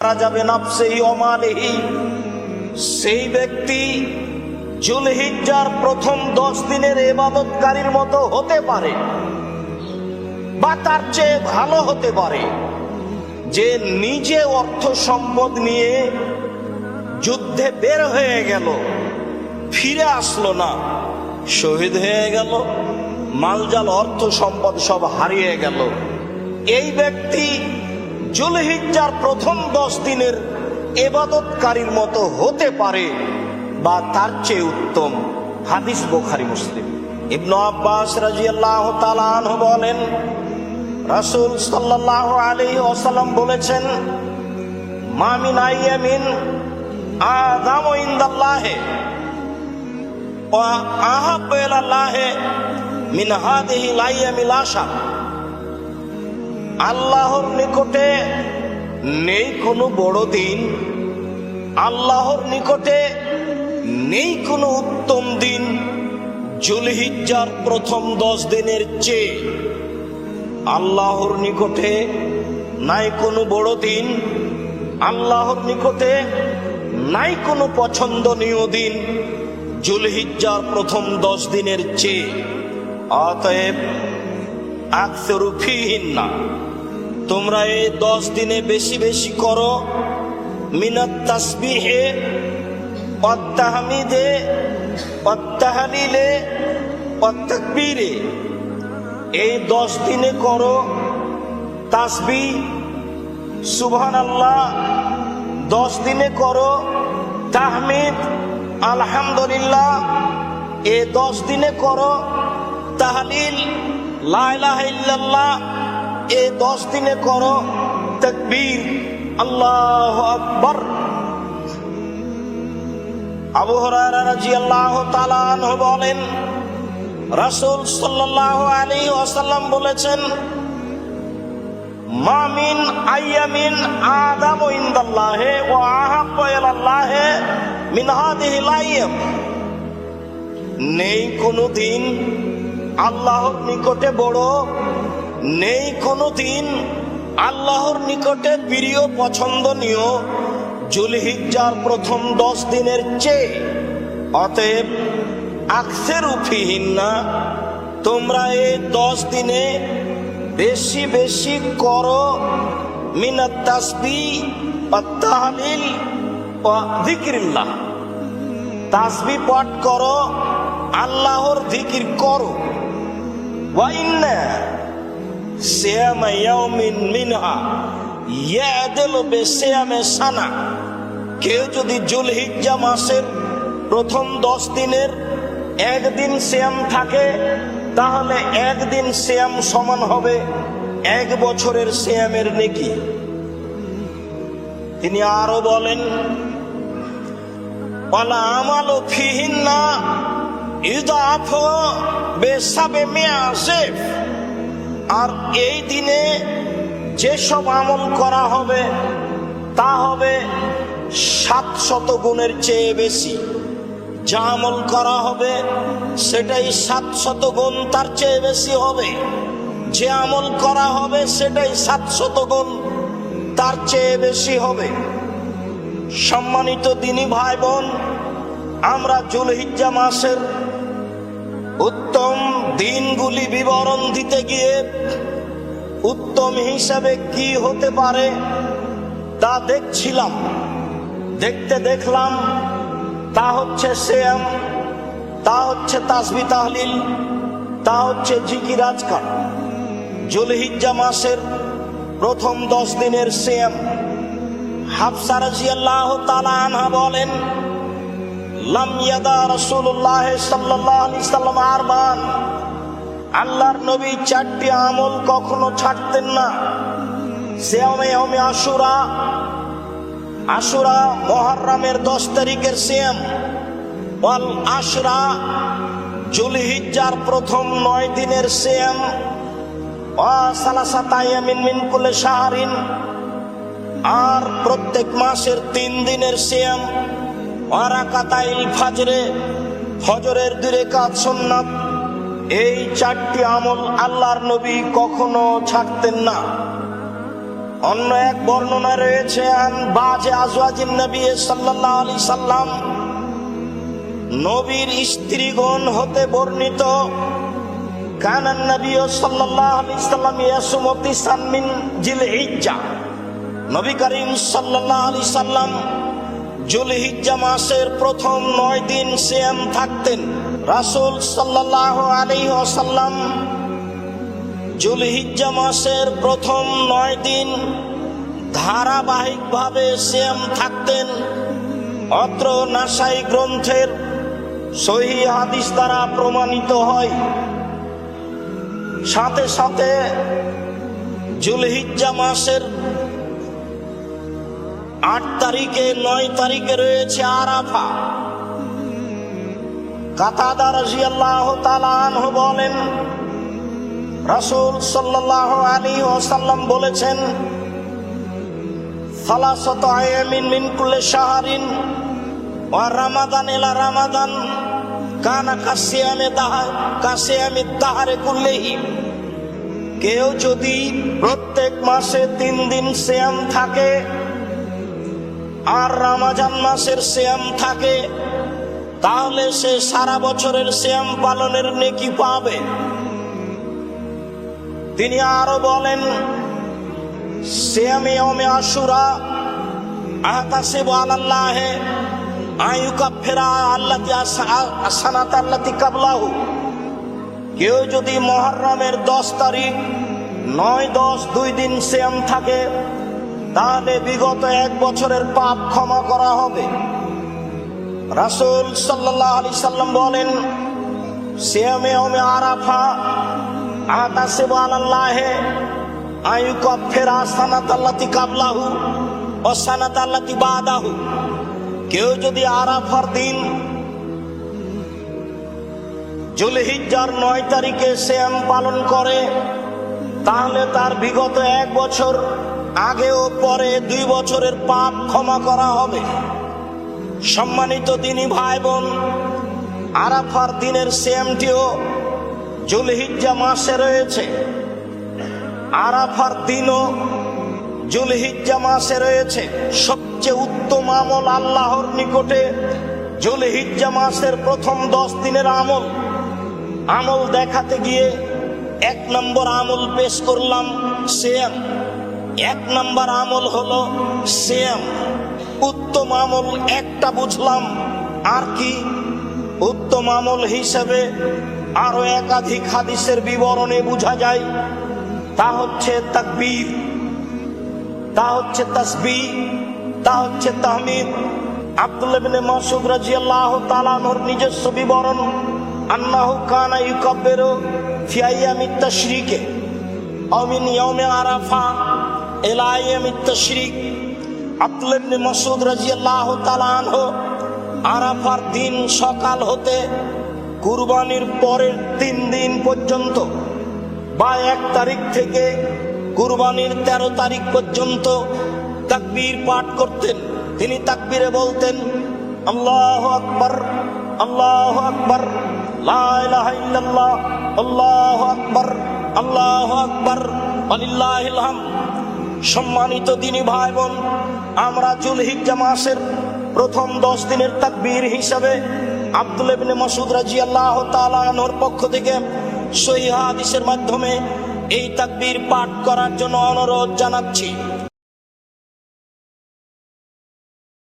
যাবে নাফসিহি ওয়া মালিহি, সেই ব্যক্তি যুলহিজ্জার প্রথম 10 দিনের ইবাদতকারীর মতো হতে পারে বা তার চেয়ে ভালো হতে পারে, যে নিজে অর্থ সম্পদ নিয়ে যুদ্ধে বের হয়ে গেল, ফিরে আসলো না, শহীদ হয়ে গেল, মালজাল অর্থ সম্পদ সব হারিয়ে গেল। এই ব্যক্তি যুলহিজ্জার প্রথম 10 দিনের ইবাদতকারীর মতো হতে পারে বা তার চেয়ে উত্তম। হাদিস বুখারী মুসলিম। ইবনে আব্বাস রাদিয়াল্লাহু তাআলা আনহু বলেন, রাসূল সাল্লাল্লাহু আলাইহি ওয়াসাল্লাম বলেছেন, মা মিন আইয়ামিন আযামু ইনদাল্লাহি ওয়া আহাব্বু ইলাল্লাহি মিন হাযিহিল আইয়ামিল আশর। আল্লাহর নিকটে নেই কোনো বড় দিন, আল্লাহর নিকটে নেই কোনো উত্তম দিন যুলহিজ্জার প্রথম 10 দিনের চেয়ে। আল্লাহর নিকটে নাই কোনো বড় দিন, আল্লাহর নিকটে নাই কোনো পছন্দনীয় দিন যুলহিজ্জার প্রথম 10 দিনের চেয়ে। অতএব আকসিরু ফীহিন্না, তোমরা এই 10 দিনে বেশি বেশি করো মিনাত তাসবিহে ওয়াত তাহমিদে ওয়াত তাহলিলে ওয়াত তাকবীরে। এই 10 দিনে করো তাসবিহ সুবহানাল্লাহ, 10 দিনে করো তাহমিদ আলহামদুলিল্লাহ, এই 10 দিনে করো তাহলিল লা ইলাহা ইল্লাল্লাহ, এই 10 দিনে করো তাকবীর আল্লাহু আকবার। আবু হুরায়রা রাদিয়াল্লাহু তাআলা আনহু বলেন, রাসূল সাল্লাল্লাহু আলাইহি ওয়াসাল্লাম বলেছেন, মা মিন আইয়ামিন আযামু ইনদাল্লাহি ওয়া আহাব্বু ইলাল্লাহি মিন হাযিহিল আইয়াম। নেই কোনো দিন আল্লাহর নিকটে বড়, নেই কোনো দিন আল্লাহর নিকটে প্রিয় পছন্দনীয় যুলহিজ্জার প্রথম 10 দিনের চেয়ে। অতএব আকসিরু ফীহিন্না, তোমরা এই 10 দিনে বেশি বেশি করো মিনাত তাসবিহ ওয়াত তাহলিল ওয়া যিকরিল্লাহ, তাসবিহ পাঠ করো, আল্লাহর জিকির করো। ওয়া ইন্না সিয়ামা ইয়াউমিন মিনহা ইয়াদিলু বিসিয়ামি সানা। কেউ যদি যুলহিজ্জা মাসের প্রথম 10 দিনের একদিন সিয়াম থাকে, তাহলে একদিন সিয়াম সমান হবে 1 বছরের সিয়ামের নেকি। তিনি আরো বলেন, ওয়ালা আমালু ফীহিন্না ইযআফু বিসাবমিয়াসিফ। আর এই দিনে যেসব আমল করা হবে তা হবে 700 গুণের চেয়ে বেশি। যা আমল করা হবে সেটাই 700 গুণ তার চেয়ে বেশি হবে। যে আমল করা হবে সেটাই 700 গুণ তার চেয়ে বেশি হবে। সম্মানিত দিনী ভাই বোন, আমরা যুলহিজ্জা মাসের উত্তম দিনগুলি বিবরণ দিতে গিয়ে উত্তম হিসাবে কি হতে পারে তা দেখছিলাম। দেখলাম তা হচ্ছে সিয়াম, তা হচ্ছে তাসবিহ তাহলিল, তা হচ্ছে জিকির আজকার। যুলহিজ্জা মাসের প্রথম 10 দিনের সিয়াম। হাফসা রাদিয়াল্লাহু তাআলা আনহা বলেন, লাম ইয়াদা রাসূলুল্লাহ সাল্লাল্লাহু আলাইহি সাল্লাম আরবান। আল্লাহর নবী 4টি আমল কখনো ছাড়তেন না। সিয়ামে ইয়াউমে আশুরা, আশুরা মুহররমের 10 তারিখের সিয়াম। ওয়াল আশরা, যুলহিজ্জার প্রথম 9 দিনের সিয়াম। ওয়া সালাসাতা আয়ামিন মিন কুল্লি শাহরিন, আর প্রত্যেক মাসের 3 দিনের সিয়াম। ওয়া রাকাতাইল ফাজরে, ফজরের 2 রাকাত সুন্নাত। এই 4টি আমল আল্লাহর নবী কখনো ছাড়তেন না। অন্য এক বর্ণনা রয়েছে আন বাজে আজওয়াজিন নবী সাল্লাল্লাহু আলাইহি সাল্লাম, নবীর স্ত্রীগণ হতে বর্ণিত, কানান নবী সাল্লাল্লাহু আলাইহি সাল্লাম ইয়াসুমু তিসান মিন জিলহিজ্জা, নবী করিম সাল্লাল্লাহু আলাইহি সাল্লাম জিলহিজ্জা মাসের প্রথম 9 দিন সিয়াম থাকতেন। রাসূল সাল্লাল্লাহু আলাইহি ওয়াসাল্লাম জিলহিজ্জা মাসের প্রথম 9 দিন ধারাবাহিকভাবে সিয়াম থাকতেন। অত্র নাসাই গ্রন্থের সহিহ হাদিস দ্বারা প্রমাণিত হয়। সাথে সাথে জিলহিজ্জা মাসের 8 তারিখে 9 তারিখে রয়েছে আরাফা। কাতাদা রাদিয়াল্লাহু তাআলা আনহু বলেন, রাসূল সাল্লাল্লাহু আলাইহি ওয়াসাল্লাম বলেছেন, সালাসাতু আয়ামিন মিন কুল্লি শাহরিন ওয়া রামাদান ইলা রামাদান কানা কাসিয়ামি দাহরে কুল্লিহি। কেউ যদি প্রত্যেক মাসে 3 দিন সিয়াম থাকে আর রমজান মাসের সিয়াম থাকে, তাহলে সে সারা বছরের সিয়াম পালনের নেকি পাবে। তিনি আরো বলেন, সিয়ামে ইয়াউমে আশুরা আহতাসিবু আলাল্লাহি আইয়ুকাফিরা আল্লাতি আসানাত আল্লাতি কাবলাহু। কেউ যদি মুহররমের 10 তারিখ 9, 10 2 দিন সিয়াম থাকে, তাহলে বিগত 1 বছরের পাপ ক্ষমা করা হবে। রাসূল সাল্লাল্লাহু আলাইহি সাল্লাম বলেন, সিয়ামে ইয়াউমে আরাফা আহতাসিবু আলাল্লাহি আইয়ুকাফিরা সানাত আল্লাতি কাবলাহু ওয়া সানাত আল্লাতি বাদাহু। কেউ যদি আরাফার দিন জিলহিজ্জার 9 তারিখে সিয়াম পালন করে, তাহলে তার বিগত 1 বছর আগে ও পরে 2 বছরের পাপ ক্ষমা করা হবে। সম্মানিত দিনী ভাই বোন, আরাফার দিনের সিয়ামটিও জিলহিজ্জা মাসে রয়েছে। আরাফার দিনও জিলহিজ্জা মাসে রয়েছে। সবচেয়ে উত্তম আমল আল্লাহর নিকটে জিলহিজ্জা মাসের প্রথম 10 দিনের আমল দেখাতে গিয়ে 1 নম্বর আমল পেশ করলাম, সিয়াম। 1 নম্বর আমল হলো সিয়াম। উত্তম আমল একটা বুঝলাম, আর কি? উত্তম আমল হিসেবে আরো একাধিক হাদিসের বিবরণে বোঝা যায়। তা হচ্ছে তাকবীর, তা হচ্ছে তাসবিহ, তা হচ্ছে তাহমিদ। আব্দুল্লাহ ইবনে মাসউদ রাদিয়াল্লাহু তাআলা আনহুর নিজস্ব বিবরণ, আন্নাহু কানা ইউকাব্বিরু ফি আইয়ামিত তাশরিকে আও মিন ইয়াউমি আরাফা ইলা আইয়ামিত তাশরিক। আব্দুল্লাহ ইবনে মাসউদ রাদিয়াল্লাহু তাআলা আনহু আরাফার দিন সকাল হতে কুরবানির পরের 3 দিন পর্যন্ত বা 1 তারিখ থেকে কুরবানির 13 তারিখ পর্যন্ত তাকবীর পাঠ করতেন। তিনি তাকবীরে বলতেন, আল্লাহু আকবার, আল্লাহু আকবার, লা ইলাহা ইল্লাল্লাহ, আল্লাহু আকবার, আল্লাহু আকবার, ওয়ালিল্লাহিল হামদ। সম্মানিত দিনী ভাই বোন, আমরা জিলহিজ্জা মাসের প্রথম 10 দিনের তাকবীর হিসাবে আব্দুল্লাহ ইবনে মাসউদ রাদিয়াল্লাহু তাআলা আনহুর পক্ষ থেকে সহিহ হাদিসের মাধ্যমে এই তাকবীর পাঠ করার জন্য অনুরোধ জানাচ্ছি।